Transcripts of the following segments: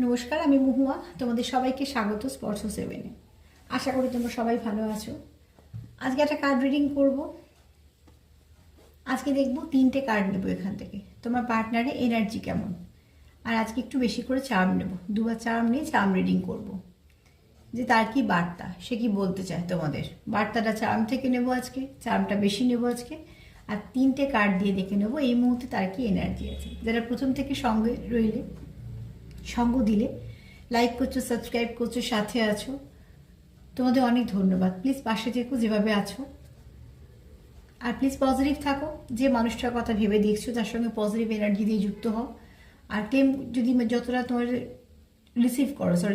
নমস্কার, আমি মহুয়া। তোমাদের সবাইকে স্বাগত স্পর্শ সেভেনে। আশা করি তোমরা সবাই ভালো আছো। আজকে একটা কার্ড রিডিং করব। আজকে দেখব 3টে কার্ড নেব এখান থেকে, তোমার পার্টনারের এনার্জি কেমন। আর আজকে একটু বেশি করে চার্ম নেব, দুবার চার্ম নিয়ে চার্ম রিডিং করব, যে তার কি বার্তা, সে কি বলতে চায় তোমাদের। বার্তাটা চার্ম থেকে নেব আজকে, চার্মটা বেশি নেব আজকে, আর 3টে কার্ড দিয়ে দেখে নেব এই মুহূর্তে তার কি এনার্জি আছে। যারা প্রথম থেকে সঙ্গে রইলে, সঙ্গ দিলে, লাইক করছো, সাবস্ক্রাইব করছো, সাথে আছো, তোমাদের অনেক ধন্যবাদ। প্লিজ পাশে থেকো যেভাবে আছো, আর প্লিজ পজিটিভ থাকো। যে মানুষটার কথা ভেবে দেখছো তার সঙ্গে পজিটিভ এনার্জি দিয়ে যুক্ত হও। আর ক্লেম যদি যতটা তোমার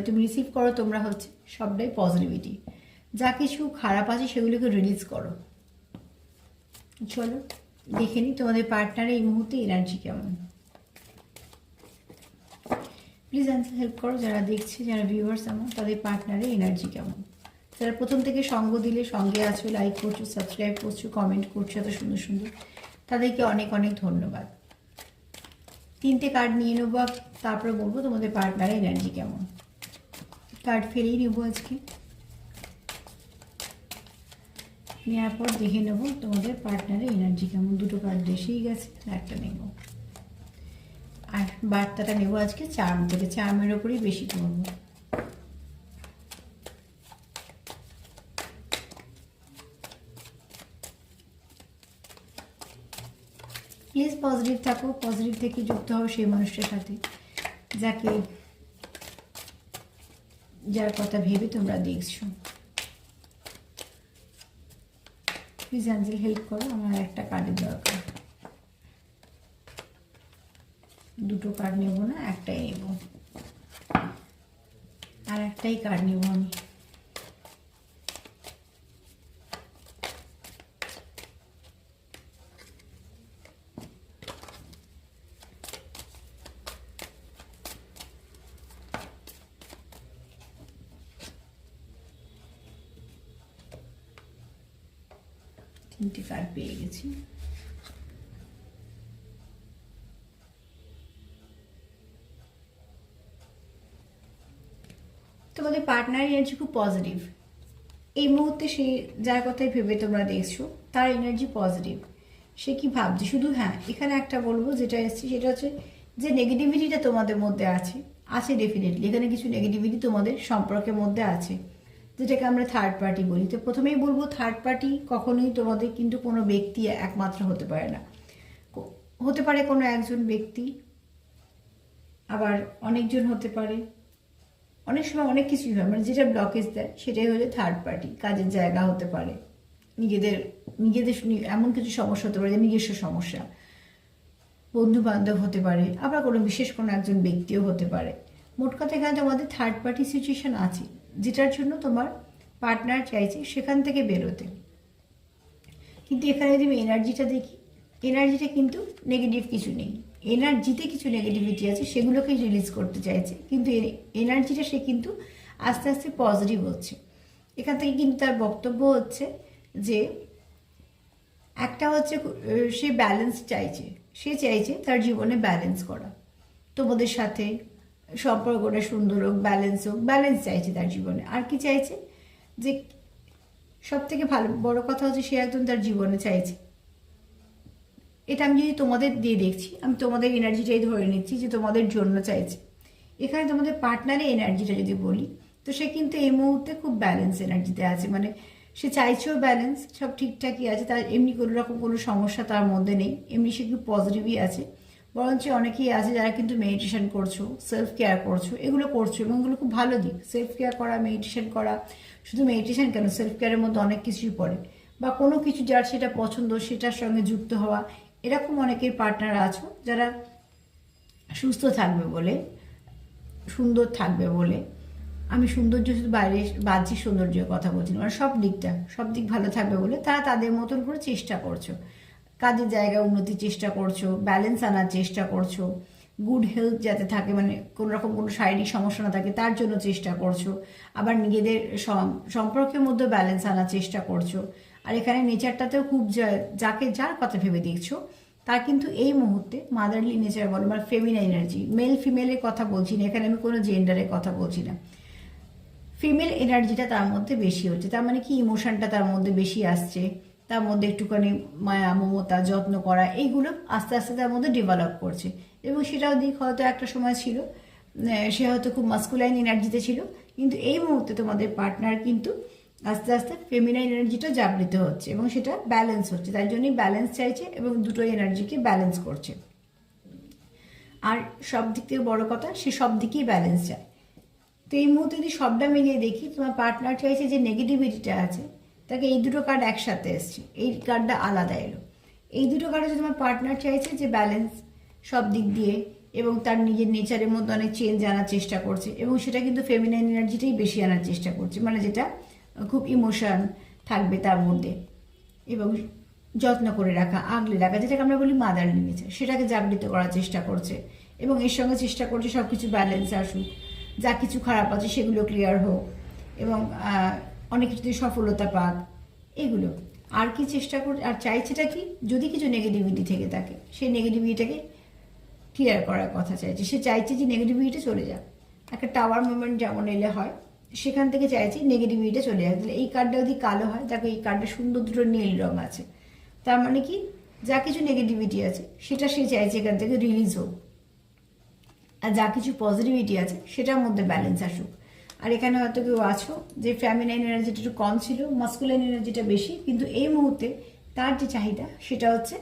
তুমি রিসিভ করো, তোমরা হচ্ছে সবটাই পজিটিভিটি। যা কিছু খারাপ আছে সেগুলোকে রিলিজ করো। চলো দেখে নিই তোমাদের পার্টনারের এই মুহূর্তে এনার্জি কেমন। প্লিজ অ্যান্সার হেল্প করো, যারা দেখছে, যারা ভিউয়ার্স আমার, তাদের পার্টনারের এনার্জি কেমন। যারা প্রথম থেকে সঙ্গ দিলে, সঙ্গে আছো, লাইক করছো, সাবস্ক্রাইব করছো, কমেন্ট করছো এত সুন্দর সুন্দর, তাদেরকে অনেক অনেক ধন্যবাদ। 3টে কার্ড নিয়ে নেবো, তারপরে বলবো তোমাদের পার্টনারের এনার্জি কেমন। কার্ড ফেলেই নেবো আজকে, নেওয়ার পর দেখে নেবো তোমাদের পার্টনারের এনার্জি কেমন। 2টো কার্ড এসেই গেছে, একটা নেব। আর বার্তাটা নেব আজকে চার্ম থেকে, চার্মের ওপরেই বেশি করবো। প্লিজ পজিটিভ থাকো, পজিটিভ থেকে যুক্ত হও সেই মানুষটার সাথে যার কথা ভেবে তোমরা দেখছো। প্লিজ অ্যাঞ্জেল হেল্প করো, আমার একটা কার্ডের দরকার। 2টো কার্ড নেব না, একটাই নেব, আর একটাই কার্ড নেব আমি। তিনটে কার্ড পেয়ে গেছি। তোমাদের পার্টনার এনার্জি খুব পজিটিভ এই মুহূর্তে। সে যার কথাই ভেবে তোমরা দেখছো তার এনার্জি পজিটিভ। সে কি ভাবছে শুধু, হ্যাঁ এখানে একটা বলবো যেটা এসছে সেটা হচ্ছে যে নেগেটিভিটিটা তোমাদের মধ্যে আছে ডেফিনেটলি। এখানে কিছু নেগেটিভিটি তোমাদের সম্পর্কের মধ্যে আছে, যেটাকে আমরা থার্ড পার্টি বলি। তো প্রথমেই বলবো, থার্ড পার্টি কখনোই তোমাদের কিন্তু কোনো ব্যক্তি একমাত্র হতে পারে না। হতে পারে কোনো একজন ব্যক্তি, আবার অনেকজন হতে পারে। অনেক সময় অনেক কিছুই হয়, মানে যেটা ব্লকেজ দেয় সেটাই হচ্ছে থার্ড পার্টি। কাজের জায়গা হতে পারে, নিজেদের এমন কিছু সমস্যা হতে পারে যে নিজস্ব সমস্যা, বন্ধু বান্ধব হতে পারে, আবার কোনো বিশেষ কোনো একজন ব্যক্তিও হতে পারে। মোট কথা এখানে তোমাদের থার্ড পার্টি সিচুয়েশন আছে, যেটার জন্য তোমার পার্টনার চাইছে সেখান থেকে বেরোতে। কিন্তু এখানে যদি আমি এনার্জিটা দেখি, এনার্জিটা কিন্তু নেগেটিভ কিছু নেই। এনার্জিতে কিছু নেগেটিভিটি আছে, সেগুলোকেই রিলিজ করতে চাইছে। কিন্তু এনার্জিটা সে কিন্তু আস্তে আস্তে পজিটিভ হচ্ছে। এখান থেকে কিন্তু তার বক্তব্য হচ্ছে যে একটা হচ্ছে সে ব্যালেন্স চাইছে। সে চাইছে তার জীবনে ব্যালেন্স করা, তোমাদের সাথে সম্পর্কটা সুন্দর হোক, ব্যালেন্স চাইছে তার জীবনে। আর কি চাইছে, যে সব থেকে ভালো বড় কথা হচ্ছে সে একদম তার জীবনে চাইছে। এটা আমি যদি তোমাদের দিয়ে দেখছি, আমি তোমাদের এনার্জিটাই ধরে নিচ্ছি যে তোমাদের জন্য চাইছে। এখানে তোমাদের পার্টনারের এনার্জিটা যদি বলি, তো সে কিন্তু এই মুহূর্তে খুব ব্যালেন্স এনার্জিতে আছে। মানে সে চাইছেও ব্যালেন্স, সব ঠিকঠাকই আছে, তার এমনি কোনো রকম কোনো সমস্যা তার মধ্যে নেই। এমনি সে খুব পজিটিভই আছে। বরঞ্চ অনেকেই আছে যারা কিন্তু মেডিটেশন করছো, সেলফ কেয়ার করছো, এগুলো করছো, এবং এগুলো খুব ভালো দিক। সেলফ কেয়ার করা, মেডিটেশন করা, শুধু মেডিটেশন কেন, সেলফ কেয়ারের মধ্যে অনেক কিছুই পড়ে। বা কোনো কিছু যার সেটা পছন্দ সেটার সঙ্গে যুক্ত হওয়া, এরকম অনেকের পার্টনার আছো যারা সুস্থ থাকবে বলে, সুন্দর থাকবে বলে। আমি সৌন্দর্য শুধু বাইরে বাহ্যিক সৌন্দর্যের কথা বলছি না, মানে সব দিক ভালো থাকবে বলে তারা তাদের মতন করে চেষ্টা করছো। কাজের জায়গায় উন্নতির চেষ্টা করছো, ব্যালেন্স আনার চেষ্টা করছো, গুড হেলথ যাতে থাকে, মানে কোনো রকম কোনো শারীরিক সমস্যা না থাকে তার জন্য চেষ্টা করছো। আবার নিজেদের সম্পর্কের মধ্যে ব্যালেন্স আনার চেষ্টা করছো। আর এখানে নেচারটাতেও খুব যার কথা ভেবে দেখছো তার কিন্তু এই মুহূর্তে মাদারলি নেচার বলো বা ফেমিনাইন এনার্জি, মেল ফিমেলের কথা বলছি না এখানে, আমি কোনো জেন্ডারের কথা বলছি না, ফিমেল এনার্জিটা তার মধ্যে বেশি হচ্ছে। তার মানে কি ইমোশনটা তার মধ্যে বেশি আসছে, তার মধ্যে একটুখানি মায়া মমতা যত্ন করা এইগুলো আস্তে আস্তে তার মধ্যে ডেভেলপ করছে। এবং সেটাও দিক হয়তো একটা সময় ছিল সে হয়তো খুব মাস্কুলাইন এনার্জিতে ছিল, কিন্তু এই মুহূর্তে তোমাদের পার্টনার কিন্তু আস্তে আস্তে ফেমিনাইন এনার্জিটা জাগৃত হচ্ছে এবং সেটা ব্যালেন্স হচ্ছে, তাই জন্যই ব্যালেন্স চাইছে এবং দুটো এনার্জিকে ব্যালেন্স করছে। আর সব দিক থেকে বড় কথা, সে সব দিকেই ব্যালেন্স চায়। তো এই মুহূর্তে যদি সবটা মিলিয়ে দেখি, তোমার পার্টনার চাইছে যে নেগেটিভিটিটা আছে তাকে, এই দুটো কার্ড একসাথে এসছে, এই কার্ডটা আলাদা এলো, এই দুটো কার্ডে তোমার পার্টনার চাইছে যে ব্যালেন্স সব দিক দিয়ে এবং তার নিজের নেচারের মধ্যে অনেক চেঞ্জ আনার চেষ্টা করছে এবং সেটা কিন্তু ফেমিনাইন এনার্জিটাই বেশি আনার চেষ্টা করছে, মানে যেটা খুব ইমোশন থাকবে তার মধ্যে এবং যত্ন করে রাখা, আগলে রাখা, যেটাকে আমরা বলি মাদারলি নেচার, সেটাকে জাগৃত করার চেষ্টা করছে এবং এর সঙ্গে চেষ্টা করছে সব কিছু ব্যালেন্স আসুক, যা কিছু খারাপ আছে সেগুলো ক্লিয়ার হোক এবং অনেক কিছুতে সফলতা পাক, এগুলো। আর কি চেষ্টা করছে, আর চাইছেটা কি, যদি কিছু নেগেটিভিটি থেকে থাকে সেই নেগেটিভিটিটাকে ক্লিয়ার করার কথা চাইছে। সে চাইছে যে নেগেটিভিটি চলে যাক, একটা টাওয়ার মুভমেন্ট যেমন এলে হয় সেখান থেকে চাইছে নেগেটিভিটিটা চলে যাক। তাহলে এই কার্ডটা যদি কালো হয়, দেখো এই কার্ডটা সুন্দর দুটো নীল রং আছে, তার মানে কি যা কিছু নেগেটিভিটি আছে সেটা সে চাইছে এখান থেকে রিলিজ হোক, আর যা কিছু পজিটিভিটি আছে সেটার মধ্যে ব্যালেন্স আসুক। আর এখানে হয়তো কেউ আছো যে ফ্যামিনাইন এনার্জিটা একটু কম ছিল, মাস্কুলাইন এনার্জিটা বেশি, কিন্তু এই মুহূর্তে তার যে চাহিদা সেটা হচ্ছে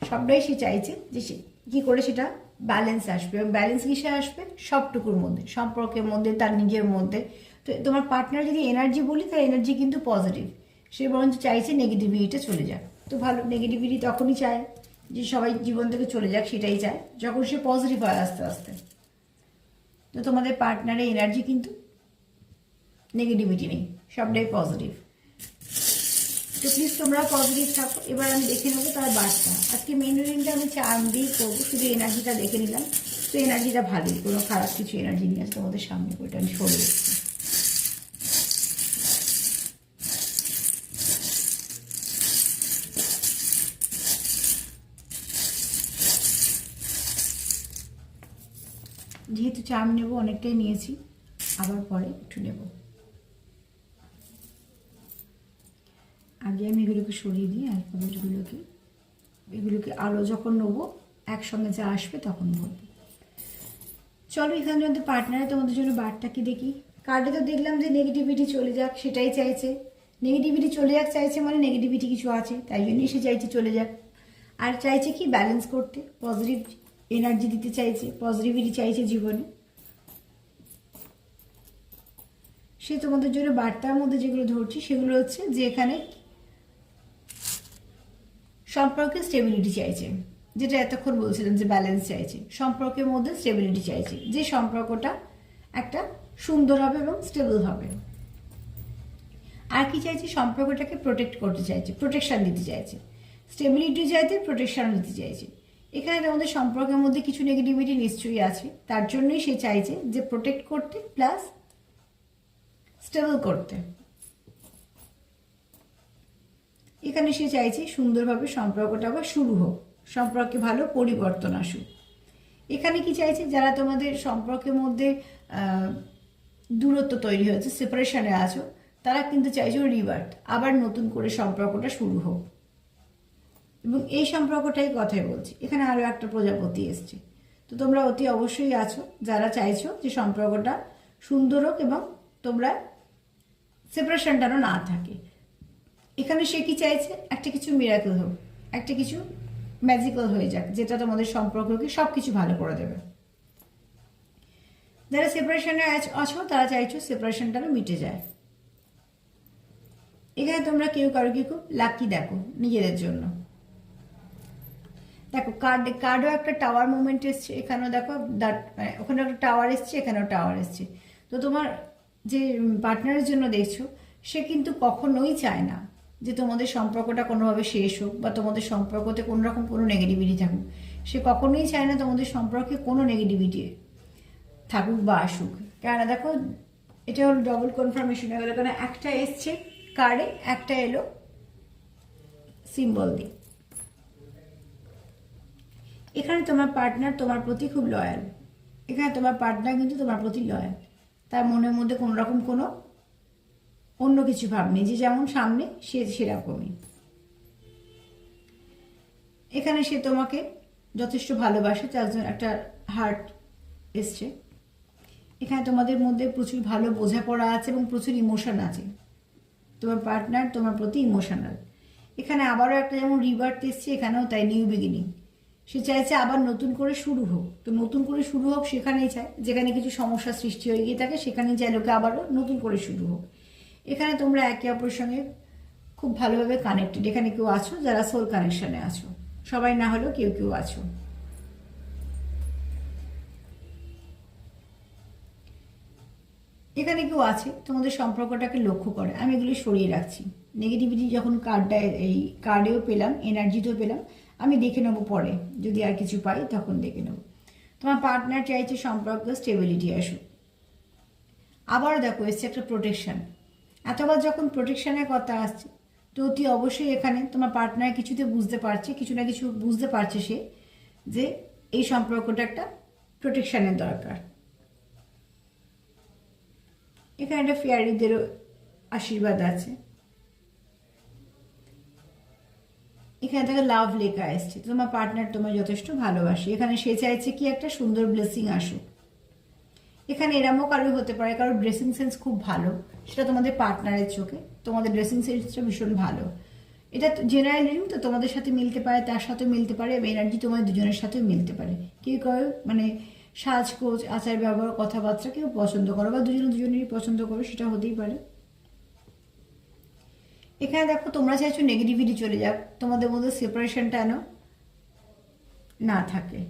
সবটাই সে চাইছে যে সে কী করে সেটা ব্যালেন্স আসবে, এবং ব্যালেন্স কিসে আসবে, সবটুকুর মধ্যে, সম্পর্কের মধ্যে, তার নিজের মধ্যে। তো তোমার পার্টনার যদি এনার্জি বলি, তার এনার্জি কিন্তু পজিটিভ, সে বরঞ্চ চাইছে নেগেটিভিটিটা চলে যাক। তো ভালো, নেগেটিভিটি তখনই চায় যে সবাই জীবন থেকে চলে যাক, সেটাই চায় যখন সে পজিটিভ হয় আস্তে আস্তে। তো তোমাদের পার্টনারের এনার্জি কিন্তু নেগেটিভিটি নেই, সবটাই পজিটিভ। তো প্লিজ তোমরা পজিটিভ থাকো। এবার আমি দেখে নেবো তার বার্তা। আজকে মেইন রিডিংটা আমি চার্ম দিয়েই করবো, শুধু এনার্জিটা দেখে নিলাম। তো এনার্জিটা ভালোই, কোনো খারাপ কিছু এনার্জি নিয়ে আসে তোমাদের সামনে, ওইটা আমি সরে এসেছি। যেহেতু চার্ম নেবো অনেকটাই নিয়েছি, আবার পরে একটু নেব। আগে আমি এগুলোকে সরিয়ে দিই, আর এগুলোকে আলো যখন নেবো একসঙ্গে যা আসবে তখন বলবো। চলো এখানে যদি পার্টনারে তোমাদের জন্য বার্তা কি দেখি। কার্ডে তো দেখলাম যে নেগেটিভিটি চলে যাক সেটাই চাইছে, নেগেটিভিটি চলে যাক চাইছে মানে নেগেটিভিটি কিছু আছে, তাই জন্যই সে চাইছে চলে যাক। আর চাইছে কি ব্যালেন্স করতে, পজিটিভ এনার্জি দিতে চাইছে, পজিটিভিটি চাইছে জীবনে। সে তোমাদের জন্য বার্তার মধ্যে যেগুলো ধরছি সেগুলো হচ্ছে যে এখানে সম্পর্কে স্টেবিলিটি চাইছে, যেটা এতক্ষণ বলছিলাম যে ব্যালেন্স চাইছে, সম্পর্কের মধ্যে স্টেবিলিটি চাইছে, যে সম্পর্কটা একটা সুন্দর হবে এবং স্টেবল হবে। আর কি চাইছে, সম্পর্কটাকে প্রোটেক্ট করতে চাইছে, প্রোটেকশন দিতে চাইছে, স্টেবিলিটি চাইতে প্রোটেকশন দিতে চাইছে। এখানে আমাদের সম্পর্কের মধ্যে কিছু নেগেটিভিটি নিশ্চয়ই আছে, তার জন্যই সে চাইছে যে প্রোটেক্ট করতে প্লাস স্টেবল করতে। এখানে সে চাইছে সুন্দরভাবে সম্পর্কটা আবার শুরু হোক, সম্পর্কে ভালো পরিবর্তন আসুক। এখানে কি চাইছে, যারা তোমাদের সম্পর্কের মধ্যে দূরত্ব তৈরি হয়েছে, সেপারেশনে আছো, তারা কিন্তু চাইছে রিবার্থ, আবার নতুন করে সম্পর্কটা শুরু হোক। এবং এই সম্পর্কটাই কথাই বলছি, এখানে আরও একটা প্রজাপতি এসছে। তো তোমরা অতি অবশ্যই আছো যারা চাইছো যে সম্পর্কটা সুন্দর হোক এবং তোমরা সেপারেশনটারও না থাকে। এখানে সে কি চাইছে, একটা কিছু মিরাকল হোক, একটা কিছু ম্যাজিক্যাল হয়ে যাক, যেটা তোমাদের সম্পর্ককে সব কিছু ভালো করে দেবে। যারা সেপারেশনে আছো তারা চাইছো সেপারেশনটারও মিটে যায়। এখানে তোমরা কেউ কারো কি খুব লাকি দেখো নিজেদের জন্য। দেখো কার্ডও একটা টাওয়ার মুভমেন্ট এসছে, এখানেও দেখো ওখানে একটা টাওয়ার এসছে, এখানেও টাওয়ার এসছে। তো তোমার যে পার্টনারের জন্য দেখছো, সে কিন্তু কখনোই চায় না যে তোমাদের সম্পর্কটা কোনোভাবে শেষ হোক বা তোমাদের সম্পর্কতে কোনো রকম কোনো নেগেটিভিটি থাকুক। সে কখনোই চায় না তোমাদের সম্পর্কে কোনো নেগেটিভিটি থাকুক বা আসুক। কেননা দেখো এটা হলো ডবল কনফার্মেশন হয়ে গেল, কারণ একটা এসছে কার্ডে, একটা এলো সিম্বল দিয়ে। এখানে তোমার পার্টনার তোমার প্রতি খুব লয়াল। এখানে তোমার পার্টনার কিন্তু তোমার প্রতি লয়াল। তার মনের মধ্যে কোনো রকম কোনো অন্য কিছু ভাব নেই, যে যেমন সামনে সে সেরকমই। এখানে সে তোমাকে যথেষ্ট ভালোবাসে, তার জন্য একটা হার্ট এসছে। এখানে তোমাদের মধ্যে প্রচুর ভালো বোঝাপড়া আছে এবং প্রচুর ইমোশন আছে। তোমার পার্টনার তোমার প্রতি ইমোশনাল। এখানে আবারও একটা যেমন রিবার্থ এসছে, এখানেও তাই, নিউ বিগিনিং। সে চাইছে আবার নতুন করে শুরু হোক। তো নতুন করে শুরু হোক সেখানেই চায়, যেখানে কিছু সমস্যা সৃষ্টি হয়ে গিয়ে থাকে সেখানেই চাই লোকে আবারও নতুন করে শুরু হোক। এখানে তোমরা একে অপরের সঙ্গে খুব ভালোভাবে কানেক্টেড। এখানে কেউ আছো যারা সোল কানেকশনে আছো, সবাই না হলেও কেউ কেউ আছো। এখানে কেউ আছে তোমাদের সম্পর্কটাকে লক্ষ্য করে। আমি এগুলি সরিয়ে রাখছি। নেগেটিভিটি যখন কার্ডটা এই কার্ডেও পেলাম, এনার্জিতেও পেলাম, আমি দেখে নেবো পরে, যদি আর কিছু পাই তখন দেখে নেবো। তোমার পার্টনার চাইছে সম্পর্ক স্টেবিলিটি আসুক। আবারও দেখো এসছে একটা প্রোটেকশন। এতবার যখন প্রোটেকশনের কথা আসছে, তো অতি অবশ্যই এখানে তোমার পার্টনার কিছুতে বুঝতে পারছে, কিছু না কিছু বুঝতে পারছে সে, যে এই সম্পর্কটা একটা প্রোটেকশনের দরকার। এখানে একটা ফেয়ারিদেরও আশীর্বাদ আছে। এখানে থেকে লাভ লেখা এসছে। তোমার পার্টনার তোমার যথেষ্ট ভালোবাসে। এখানে সে চাইছে কি একটা সুন্দর ব্লেসিং আসুক। এখানে এরমও কারোর হতে পারে কারোর ড্রেসিং সেন্স খুব ভালো, সেটা তোমাদের পার্টনারের চোখে তোমাদের ড্রেসিং সেন্সটা ভীষণ ভালো। এটা জেনারেল রিডিং, তো তোমাদের সাথে মিলতে পারে, তার সাথেও মিলতে পারে, এনার্জি তোমার দুজনের সাথেও মিলতে পারে। কেউ কেউ মানে সাজগোজ, আচার ব্যবহার, কথাবার্তা কেউ পছন্দ করো, বা দুজনেরই পছন্দ করো, সেটা হতেই পারে। এখানে দেখো তোমরা চাইছো নেগেটিভিটি চলে যাক, তোমাদের মধ্যে সেপারেশনটা যেন না থাকে।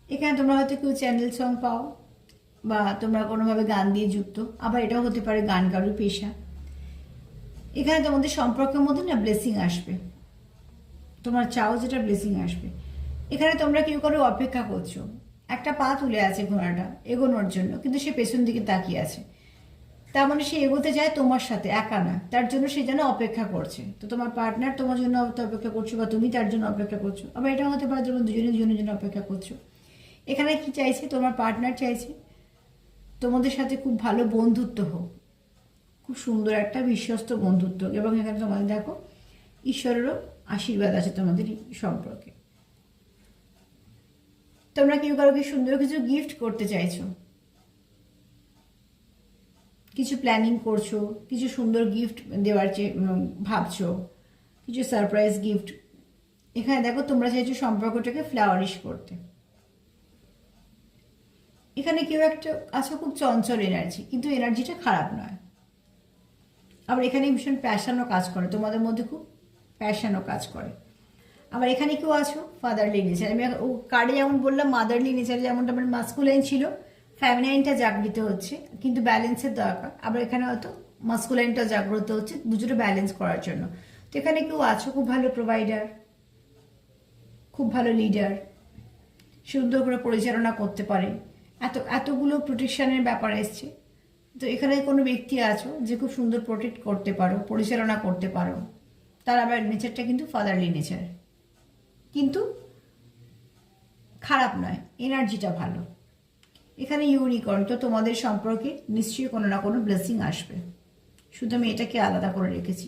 এখানে তোমরা হয়তো কেউ চ্যানেল সং পাও, বা তোমরা কোনোভাবে গান দিয়ে যুক্ত, আবার এটাও হতে পারে গান কারোর পেশা। এখানে তোমাদের সম্পর্কের মধ্যে না ব্লেসিং আসবে, তোমরা চাও যেটা ব্লেসিং আসবে। এখানে তোমরা কেউ কারো অপেক্ষা করছো, একটা পা তুলে আছে ঘোড়াটা এগোনোর জন্য, কিন্তু সে পেছন দিকে তাকিয়ে আছে। তার মানে সে এগোতে যায় তোমার সাথে, একা না, তার জন্য সে যেন অপেক্ষা করছে। তো তোমার পার্টনার তোমার জন্য অপেক্ষা করছো, বা তুমি তার জন্য অপেক্ষা করছো, আবার এটা হতে পারে তোমরা দুজনে দুজনের জন্য অপেক্ষা করছো। এখানে কি চাইছে তোমার পার্টনার? চাইছে তোমাদের সাথে খুব ভালো বন্ধুত্ব হোক, খুব সুন্দর একটা বিশ্বস্ত বন্ধুত্ব। এবং এখানে তোমাদের দেখো ঈশ্বরেরও আশীর্বাদ আছে তোমাদের সম্পর্কে। তোমরা কেউ কারোকে সুন্দর কিছু গিফট করতে চাইছো, কিছু প্ল্যানিং করছো, কিছু সুন্দর গিফট দেওয়ার ভাবছো, কিছু সারপ্রাইজ গিফট। এখানে দেখো তোমরা চাইছো সম্পর্কটাকে ফ্লাওয়ারিশ করতে। এখানে কেউ একটা আছো খুব চঞ্চল এনার্জি, কিন্তু এনার্জিটা খারাপ নয়। আবার এখানে ভীষণ প্যাশনও কাজ করে, তোমাদের মধ্যে খুব প্যাশনও কাজ করে। আবার এখানে কেউ আছো ফাদারলি নেচার। আমি ও কার্ডে যেমন বললাম মাদারলি নেচার, যেমনটা আমার মাস্কুলাইন ছিল, ফ্যামিনাইনটা জাগৃত হচ্ছে, কিন্তু ব্যালেন্সের দরকার। আবার এখানে হয়তো মাস্কুলাইনটা জাগ্রত হচ্ছে, দুজনে ব্যালেন্স করার জন্য। তো এখানে কেউ আছো খুব ভালো প্রোভাইডার, খুব ভালো লিডার, সুন্দর করে পরিচালনা করতে পারে, এতগুলো প্রোটেকশনের ব্যাপার এসছে। তো এখানে কোনো ব্যক্তি আছো যে খুব সুন্দর প্রোটেক্ট করতে পারো, পরিচালনা করতে পারো। তার আবার নেচারটা কিন্তু ফাদারলি নেচার, কিন্তু খারাপ নয়, এনার্জিটা ভালো। এখানে ইউনিকর্ন, তো তোমাদের সম্পর্কে নিশ্চয়ই কোনো না কোনো ব্লেসিং আসবে। শুধু আমি এটাকে আলাদা করে রেখেছি,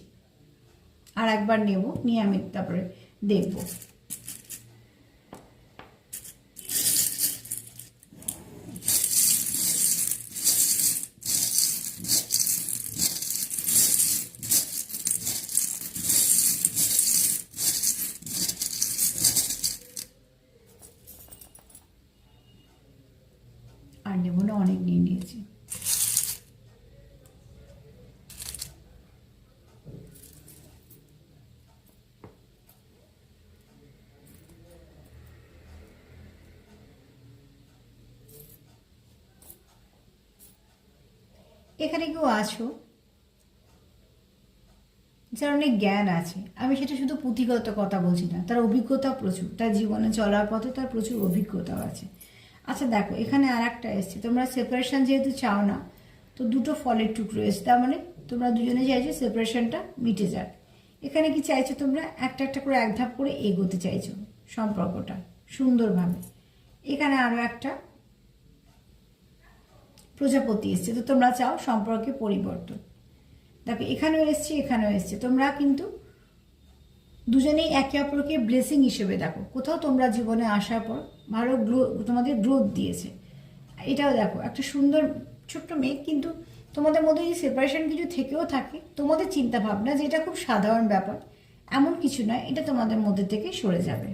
আর একবার নেব, নিয়ে আমি তারপরে দেখব। আর নেব না, অনেক নিয়ে নিয়েছি। এখানে কেউ আছো যার অনেক জ্ঞান আছে। আমি সেটা শুধু পুঁথিগত কথা বলছি না, তার অভিজ্ঞতা প্রচুর, তার জীবনে চলার পথে তার প্রচুর অভিজ্ঞতাও আছে। আচ্ছা দেখো এখানে আর একটা এসছে, তোমরা সেপারেশন যেহেতু চাও না, তো দুটো ফলের টুকরো এসছে, তার মানে তোমরা দুজনে চাইছো সেপারেশনটা মিটে যাক। এখানে কি চাইছো তোমরা একটা একটা করে এক ধাপ করে এগোতে চাইছো সম্পর্কটা সুন্দরভাবে। এখানে আরও একটা প্রজাপতি এসছে, তো তোমরা চাও সম্পর্কে পরিবর্তন। দেখো এখানেও এসছে, এখানেও এসছে, তোমরা কিন্তু দুজনেই একে অপরকে ব্লেসিং হিসেবে দেখো। কোথাও তোমরা জীবনে আসার পর ভালো তোমাদের গ্রোথ দিয়েছে। এটাও দেখো একটা সুন্দর ছোট্ট মেয়ে, কিন্তু তোমাদের মধ্যে যদি সেপারেশন কিছু থেকেও থাকে, তোমাদের চিন্তা ভাবনা যে এটা খুব সাধারণ ব্যাপার এমন কিছু নয়, এটা তোমাদের মধ্যে থেকে সরে যাবে।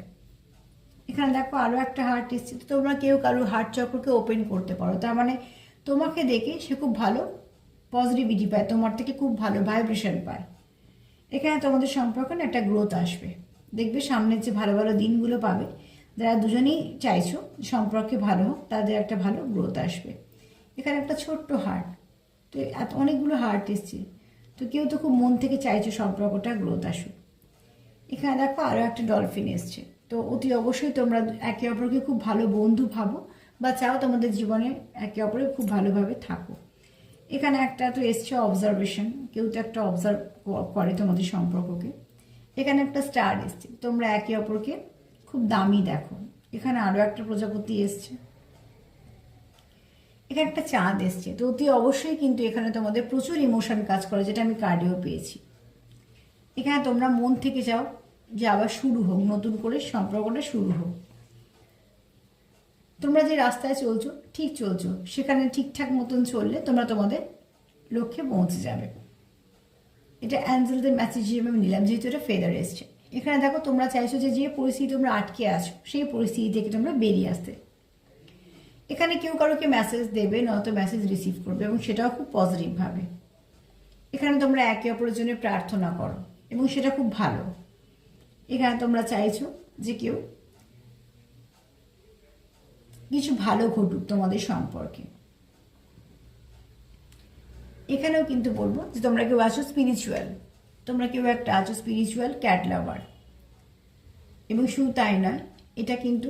এখানে দেখো আরও একটা হার্ট এসছে, তো তোমরা কেউ কারো হার্ট চক্রকে ওপেন করতে পারো। তার মানে তোমাকে দেখে সে খুব ভালো পজিটিভিটি পায়, তোমার থেকে খুব ভালো ভাইব্রেশন পায়। এখানে তোমাদের সম্পর্কে না একটা গ্রোথ আসবে, দেখবে সামনের যে ভালো ভালো দিনগুলো পাবে। যারা দুজনেই চাইছো সম্পর্কে ভালো হোক, তাদের একটা ভালো গ্রোথ আসবে। এখানে একটা ছোট্ট হার্ট, তো অনেকগুলো হার্ট এসছে, তো কেউ তো খুব মন থেকে চাইছো সম্পর্কটা গ্রোথ আসুক। এখানে দেখো আরও একটা ডলফিন এসছে, তো অতি অবশ্যই তোমরা একে অপরকে খুব ভালো বন্ধু ভাবো বা চাও তোমাদের জীবনে একে অপরে খুব ভালোভাবে থাকো। এখানে একটা তো এসছে অবজারভেশন, কেউ তো একটা অবজার্ভ করে তোমাদের সম্পর্ককে। এখানে একটা স্টার এসছে, তোমরা একে অপরকে খুব দামি দেখো। এখানে আরও একটা প্রজাপতি এসছে, এখানে একটা চাঁদ এসছে, তো অতি অবশ্যই কিন্তু এখানে তোমাদের প্রচুর ইমোশন কাজ করে, যেটা আমি কার্ডেও পেয়েছি। এখানে তোমরা মন থেকে চাও যে আবার শুরু হোক, নতুন করে সম্পর্কটা শুরু হোক। তোমরা যে রাস্তায় চলছো ঠিক চলছো, সেখানে ঠিকঠাক মতন চললে তোমরা তোমাদের লক্ষ্যে পৌঁছে যাবে। এটা অ্যাঞ্জেলদের মেসেজ হিসেবে আমি নিলাম, যেহেতু এটা ফেদার এসছে। এখানে দেখো তোমরা চাইছো যে যে পরিস্থিতি তোমরা আটকে আছো সেই পরিস্থিতি থেকে তোমরা বেরিয়ে আসতে। এখানে কেউ কারোকে মেসেজ দেবে, নয়তো মেসেজ রিসিভ করবে, এবং সেটাও খুব পজিটিভভাবে। এখানে তোমরা একে অপরের জন্য প্রার্থনা করো এবং সেটা খুব ভালো। এখানে তোমরা চাইছো যে কেউ কিছু ভালো ঘটুক তোমাদের সম্পর্কে। এখানেও কিন্তু বলবো যে তোমরা কেউ আছো স্পিরিচুয়াল, তোমরা কেউ একটা আছো স্পিরিচুয়াল ক্যাট লাভার, এবং শুধু তাই নয়, এটা কিন্তু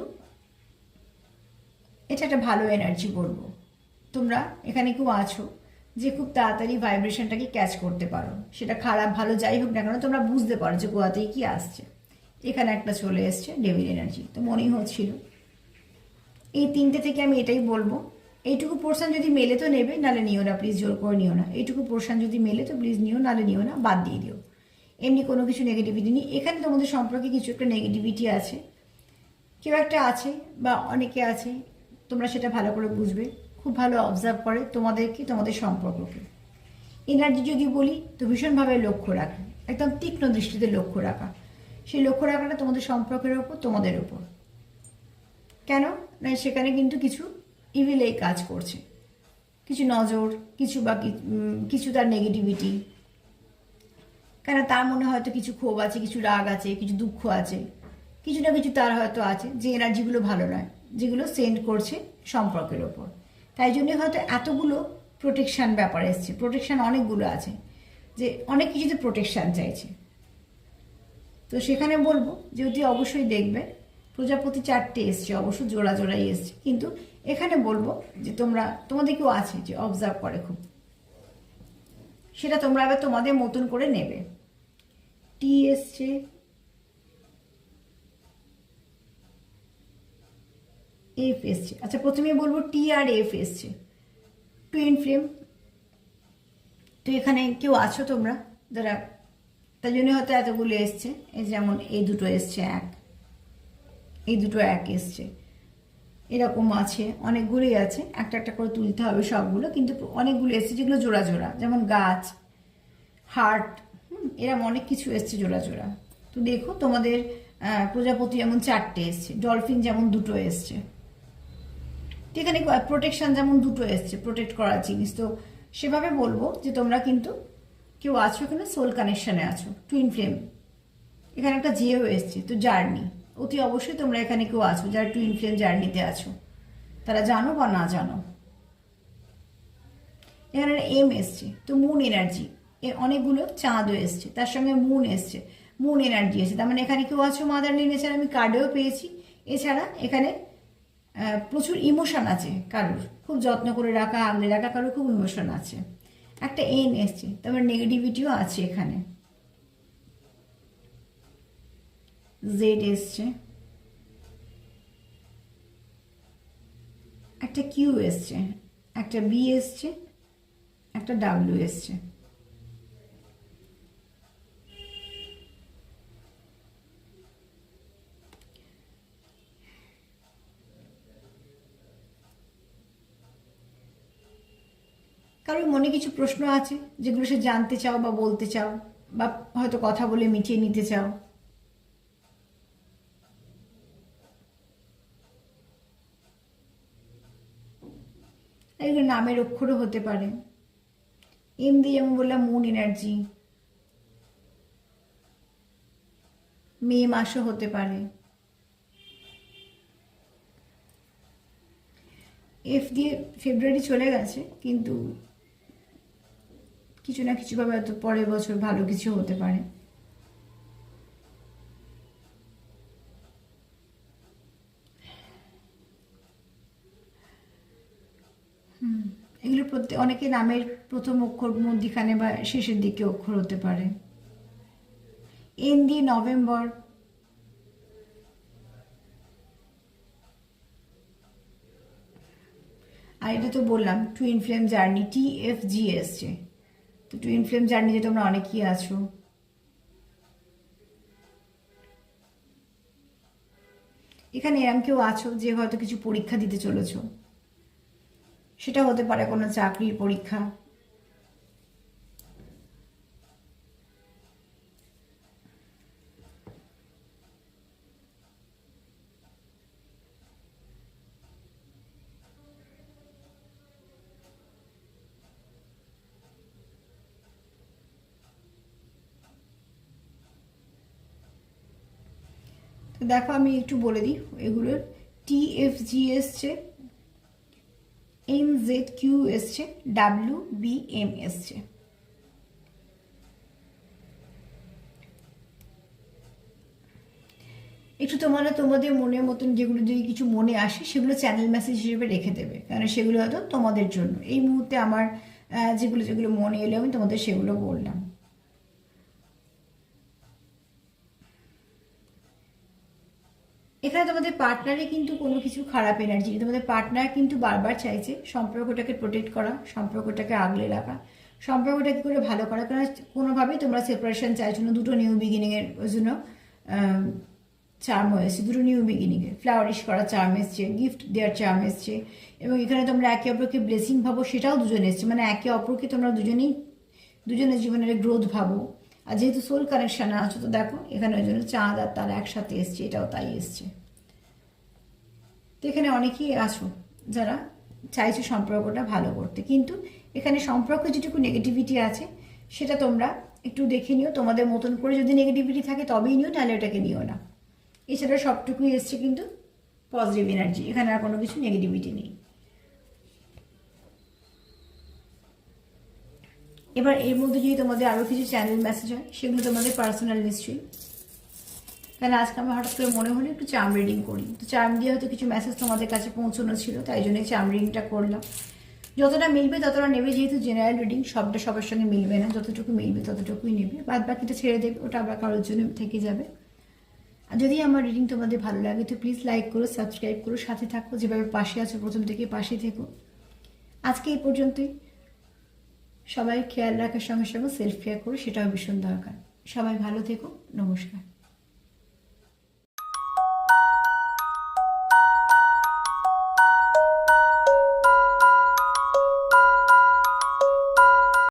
এটা একটা ভালো এনার্জি বলবো। তোমরা এখানে কেউ আছো যে খুব তাড়াতাড়ি ভাইব্রেশনটাকে ক্যাচ করতে পারো, সেটা খারাপ ভালো যাই হোক না কেন, তোমরা বুঝতে পারো যে কোয়াতেই কি আসছে। এখানে একটা চলে এসছে ডেভিল এনার্জি, তো মনেই হচ্ছিল এই তিনটে থেকে আমি এটাই বলবো, এইটুকু পোর্শন যদি মেলে তো নেবে, নালে নিও না, প্লিজ জোর করে নিও না। এইটুকু পোর্শন যদি মেলে তো প্লিজ নিও, নালে নিও না, বাদ দিয়ে দিও। এমনি কোনো কিছু নেগেটিভিটি নেই এখানে, তোমাদের সম্পর্কে কিছু একটা নেগেটিভিটি আছে, কেউ একটা আছে বা অনেকে আছে, তোমরা সেটা ভালো করে বুঝবে, খুব ভালো অবজার্ভ করে তোমাদেরকে, তোমাদের সম্পর্ককে। এনার্জি যদি বলি তো ভীষণভাবে লক্ষ্য রাখা, একদম তীক্ষ্ণ দৃষ্টিতে লক্ষ্য রাখা। সেই লক্ষ্য রাখাটা তোমাদের সম্পর্কের ওপর, তোমাদের ওপর। কেন না, সেখানে কিন্তু কিছু ইভিল এই কাজ করছে, কিছু নজর, কিছু বা কিছু তার নেগেটিভিটি। কেন তার মনে হয়তো কিছু ক্ষোভ আছে, কিছু রাগ আছে, কিছু দুঃখ আছে, কিছু না কিছু তার হয়তো আছে, যে এনার্জিগুলো ভালো নয়, যেগুলো সেন্ড করছে সম্পর্কের ওপর। তাই জন্যে হয়তো এতগুলো প্রোটেকশান ব্যাপার এসছে, প্রোটেকশান অনেকগুলো আছে, যে অনেক কিছুতে প্রোটেকশান চাইছে। তো সেখানে বলবো যে অতি অবশ্যই দেখবে প্রজাপতি 4টে এসছে, অবশ্য জোড়া জোড়াই এসছে, কিন্তু এখানে বলবো যে তোমাদের কেউ আছে যে অবজার্ভ করে খুব, সেটা তোমরা এবার তোমাদের মতন করে নেবে। টি এসছে, এফ এসছে। আচ্ছা প্রথমে বলবো টি আর এফ এসছে, টুইন ফ্লেম। তো এখানে কেউ আছো তোমরা যারা, তার জন্য হয়তো এতগুলো এসছে, এই যেমন এই দুটো এসছে এক, এই দুটো এক এসছে, এরকম আছে, অনেকগুলোই আছে, একটা একটা করে তুলতে হবে সবগুলো, কিন্তু অনেকগুলো এসছে যেগুলো জোড়া জোড়া, যেমন গাছ, হার্ট, এরকম অনেক কিছু এসছে জোড়া জোড়া। তো দেখো তোমাদের প্রজাপতি যেমন 4টে এসছে, ডলফিন যেমন 2টো এসছে, এখানে প্রোটেকশন যেমন 2টো এসছে, প্রোটেক্ট করার জিনিস। তো সেভাবে বলবো যে তোমরা কিন্তু কেউ আছো এখানে সোল কানেকশনে আছো, টুইন ফ্লেম। এখানে একটা জিও এসছে, তো জার্নি, অতি অবশ্যই তোমরা এখানে কেউ আছো যারা টুইন ফ্লেম জার্নিতে আছো, তারা জানো বা না জানো। এখানে এম এসছে, তো মুন এনার্জি, অনেকগুলো চাঁদও এসছে, তার সঙ্গে মুন এসছে, মুন এনার্জি এসছে, তার মানে এখানে কেউ আছো মাদারলি নেচার, আমি কার্ডেও পেয়েছি। এছাড়া এখানে প্রচুর ইমোশন আছে কারোর, খুব যত্ন করে রাখা, আগলে রাখা, কারোর খুব ইমোশন আছে। একটা এন এসছে, তারপর নেগেটিভিটিও আছে এখানে। জেড এসছে, একটা কিউ এসছে, একটা বি এসছে, একটা ডাব্লিউ এসছে। কারোর মনে কিছু প্রশ্ন আছে যেগুলো সে জানতে চাও বা বলতে চাও, বা হয়তো কথা বলে মিটিয়ে নিতে চাও। এগুলো নামের অক্ষরও হতে পারে। এম দিয়ে যেমন বললাম মুন এনার্জি, মে মাসও হতে পারে। এফ দিয়ে ফেব্রুয়ারি চলে গেছে, কিন্তু কিছু না কিছুভাবে হয়তো পরের বছর ভালো কিছু হতে পারে। এগুলো প্রত্যেক অনেকে নামের প্রথম অক্ষর মধ্যিখানে বা শেষের দিকে অক্ষর হতে পারে। এন দিয়ে নভেম্বর, আর এটা তো বললাম টুইন ফ্লেম জার্নি, TFG এসছে। তো টুইন ফ্লেম জার্নিতে তোমরা অনেকেই আছো। এখানে এরম কেউ আছো যে হয়তো কিছু পরীক্ষা দিতে চলেছো, সেটা হতে পারে কোনো চাকরির পরীক্ষা। তো দেখো আমি একটু বলে দিই এগুলোর। TFG এসছে, NZQ এসছে, WBM এসছে। একটু তোমরা তোমাদের মনের মতন যেগুলো যদি কিছু মনে আসে সেগুলো চ্যানেল মেসেজ হিসেবে রেখে দেবে, কারণ সেগুলো হয়তো তোমাদের জন্য। এই মুহূর্তে আমার যেগুলো যেগুলো মনে এলো আমি তোমাদের সেগুলো বললাম। এখানে তোমাদের পার্টনারে কিন্তু কোনো কিছু খারাপ এনার্জি, তোমাদের পার্টনার কিন্তু বারবার চাইছে সম্পর্কটাকে প্রোটেক্ট করা, সম্পর্কটাকে আগলে রাখা, সম্পর্কটাকে করে ভালো করা। কারণ কোনোভাবেই তোমরা সেপারেশন চাইছো না। দুটো নিউ বিগিনিংয়ের জন্য চার্ম এসছে, দুটো নিউ বিগিনিংয়ের ফ্লাওয়ারিশ করা চার্ম এসছে, গিফট দেওয়ার চার্ম এসছে। এবং এখানে তোমরা একে অপরকে ব্লেসিং ভাবো, সেটাও দুজন এসছে। মানে একে অপরকে তোমরা দুজনের জীবনের গ্রোথ ভাবো। আর যেহেতু সোল কানেকশানে আছো, তো দেখো এখানে ওই জন্য চাঁদ আর তারা একসাথে এসছে, এটাও তাই এসছে। তো এখানে অনেকেই আছো যারা চাইছো সম্পর্কটা ভালো করতে, কিন্তু এখানে সম্পর্কে যেটুকু নেগেটিভিটি আছে সেটা তোমরা একটু দেখে নিও তোমাদের মতন করে। যদি নেগেটিভিটি থাকে তবেই নিও, নাহলে ওটাকে নিও না। এছাড়া সবটুকুই এসছে কিন্তু পজিটিভ এনার্জি, এখানে আর কোনো কিছু নেগেটিভিটি নেই। এবার এর মধ্যে যদি তোমাদের আরও কিছু চ্যানেল মেসেজ হয় সেগুলো তোমাদের পার্সোনাল নিশ্চয়ই। তাহলে আজকে আমার হঠাৎ করে মনে হলো একটু চার্ম রিডিং করি। তো চার্ম দিয়ে হয়তো কিছু মেসেজ তোমাদের কাছে পৌঁছানো ছিল, তাই জন্য চার্ম রিডিংটা করলাম। যতটা মিলবে ততটা নেবে, যেহেতু জেনারেল রিডিং সবটা সবার সঙ্গে মিলবে না, যতটুকু মিলবে ততটুকুই নেবে, বাদ বাকিটা ছেড়ে দেবে, ওটা আবার কারোর জন্য থেকে যাবে। আর যদি আমার রিডিং তোমাদের ভালো লাগে তো প্লিজ লাইক করো, সাবস্ক্রাইব করো, সাথে থাকো, যেভাবে পাশে আছো প্রথম থেকে পাশে থেকো। আজকে এই পর্যন্তই। সবাই খেয়াল রাখার সঙ্গে সঙ্গে সেলফ কেয়ার করো, সেটাও ভীষণ দরকার। সবাই ভালো থেকো, নমস্কার।